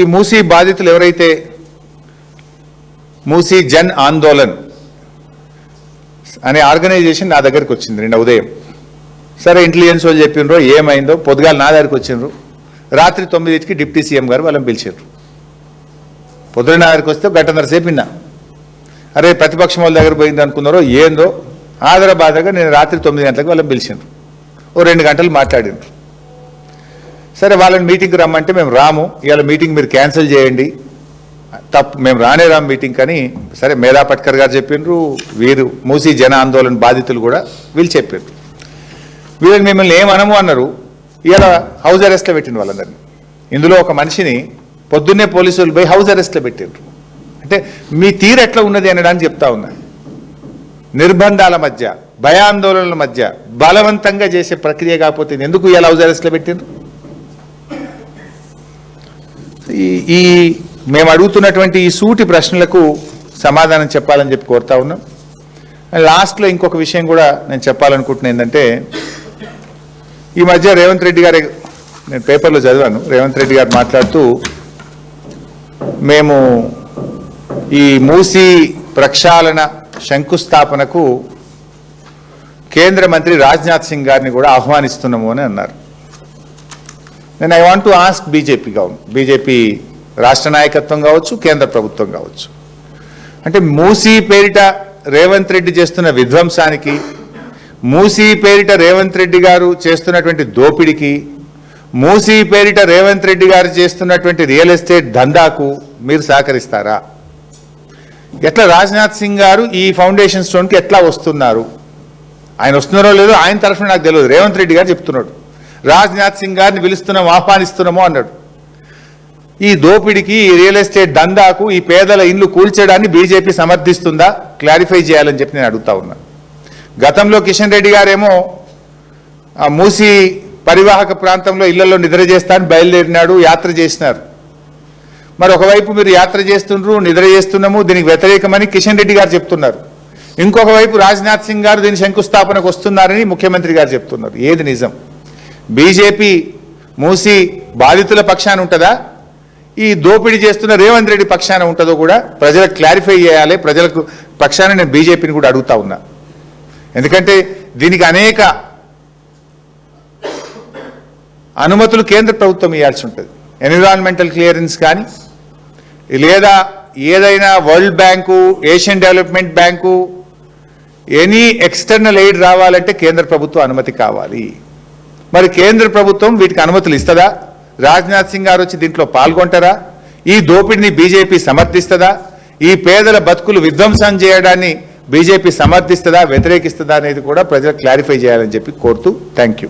ఈ మూసీ బాధితులు ఎవరైతే మూసీ జన్ ఆందోళన్ అనే ఆర్గనైజేషన్ నా దగ్గరికి వచ్చింది నిన్న ఉదయం. సరే ఇంటెలిజెన్స్ వాళ్ళు చెప్పినరో ఏమైందో పొద్దుగాల నా దగ్గరికి వచ్చిండ్రు. రాత్రి 9కి డిప్యూటీ సీఎం గారు వాళ్ళని పిలిచారు. పొద్దున నా దగ్గరికి వస్తే గంటన్నర సేపు విన్నా. అరే ప్రతిపక్షం వాళ్ళ దగ్గర పోయింది అనుకున్నారో ఏందో ఆదరబాదగా నేను రాత్రి 9 గంటలకు వాళ్ళని పిలిచిండ్రు. ఓ 2 గంటలు మాట్లాడిండ్రు. సరే వాళ్ళని మీటింగ్కి రమ్మంటే మేము రాము, ఇవాళ మీటింగ్ మీరు క్యాన్సిల్ చేయండి, తప్పు మేము రాము మీటింగ్ అని. సరే మేధా పట్కర్ గారు చెప్పిండ్రు, వీరు మూసీ జన ఆందోళన బాధితులు కూడా వీళ్ళు చెప్పిండ్రు. వీళ్ళని మిమ్మల్ని ఏమనము అన్నారు. ఇవాళ హౌస్ అరెస్ట్లో పెట్టిండ్రు వాళ్ళందరినీ. ఇందులో ఒక మనిషిని పొద్దున్నే పోలీసులు పోయి హౌస్ అరెస్ట్లో పెట్టిండ్రు. అంటే మీ తీరు ఎట్లా ఉన్నది అనడానికి చెప్తా ఉన్నా. నిర్బంధాల మధ్య భయాందోళనల మధ్య బలవంతంగా చేసే ప్రక్రియ కాకపోతే ఎందుకు ఇవాళ హౌస్ అరెస్ట్లో పెట్టిండ్రు? ఈ మేము అడుగుతున్నటువంటి ఈ సూటి ప్రశ్నలకు సమాధానం చెప్పాలని చెప్పి కోరుతా ఉన్నాం. లాస్ట్లో ఇంకొక విషయం కూడా నేను చెప్పాలనుకుంటున్నా. ఏంటంటే ఈ మధ్య రేవంత్ రెడ్డి గారు, నేను పేపర్లో చదివాను, రేవంత్ రెడ్డి గారు మాట్లాడుతూ మేము ఈ మూసీ ప్రక్షాళన శంకుస్థాపనకు కేంద్ర మంత్రి రాజ్నాథ్ సింగ్ గారిని కూడా ఆహ్వానిస్తున్నాము అని అన్నారు. నేను I want to ask BJP రాష్ట్ర నాయకత్వం కావచ్చు, కేంద్ర ప్రభుత్వం కావచ్చు, అంటే మూసీ పేరిట రేవంత్ రెడ్డి చేస్తున్న విధ్వంసానికి, మూసీ పేరిట రేవంత్ రెడ్డి గారు చేస్తున్నటువంటి దోపిడికి, మూసీ పేరిట రేవంత్ రెడ్డి గారు చేస్తున్నటువంటి రియల్ ఎస్టేట్ దందాకు మీరు సహకరిస్తారా? ఎట్లా రాజ్నాథ్ సింగ్ గారు ఈ ఫౌండేషన్ స్టోన్కి ఎట్లా వస్తున్నారు? ఆయన వస్తున్నారో లేదో ఆయన తరఫున నాకు తెలియదు. రేవంత్ రెడ్డి గారు చెప్తున్నాడు రాజ్నాథ్ సింగ్ గారిని పిలుస్తున్నాము, ఆహ్వానిస్తున్నాము అన్నాడు. ఈ దోపిడికి, ఈ రియల్ ఎస్టేట్ దందాకు, ఈ పేదల ఇల్లు కూల్చడాన్ని బీజేపీ సమర్థిస్తుందా? క్లారిఫై చేయాలని చెప్పి నేను అడుగుతా ఉన్నా. గతంలో కిషన్ రెడ్డి గారేమో మూసీ పరివాహక ప్రాంతంలో ఇళ్లలో నిద్ర చేస్తానని బయలుదేరినాడు, యాత్ర చేసినారు. మరి ఒకవైపు మీరు యాత్ర చేస్తుండ్రు, నిద్ర చేస్తున్నాము, దీనికి వ్యతిరేకమని కిషన్ రెడ్డి గారు చెప్తున్నారు. ఇంకొక వైపు రాజ్నాథ్ సింగ్ గారు దీని శంకుస్థాపనకు వస్తున్నారని ముఖ్యమంత్రి గారు చెప్తున్నారు. ఏది నిజం? బీజేపీ మూసీ బాధితుల పక్షాన ఉంటుందా, ఈ దోపిడీ చేస్తున్న రేవంత్ రెడ్డి పక్షాన ఉంటుందో కూడా ప్రజలకు క్లారిఫై చేయాలి. ప్రజలకు పక్షాన నేను బీజేపీని కూడా అడుగుతా ఉన్నా. ఎందుకంటే దీనికి అనేక అనుమతులు కేంద్ర ప్రభుత్వం ఇవ్వాల్సి ఉంటుంది. ఎన్విరాన్మెంటల్ క్లియరెన్స్ కానీ, లేదా ఏదైనా world bank, Asian development bank, any external aid రావాలంటే కేంద్ర ప్రభుత్వం అనుమతి కావాలి. మరి కేంద్ర ప్రభుత్వం వీటికి అనుమతులు ఇస్తుందా? రాజ్నాథ్ సింగ్ గారు వచ్చి దీంట్లో పాల్గొంటారా? ఈ దోపిడిని బీజేపీ సమర్థిస్తుందా? ఈ పేదల బతుకులు విధ్వంసం చేయడాన్ని బీజేపీ సమర్థిస్తుందా, వ్యతిరేకిస్తుందా అనేది కూడా ప్రజలకు క్లారిఫై చేయాలని చెప్పి కోరుతూ థ్యాంక్ యూ.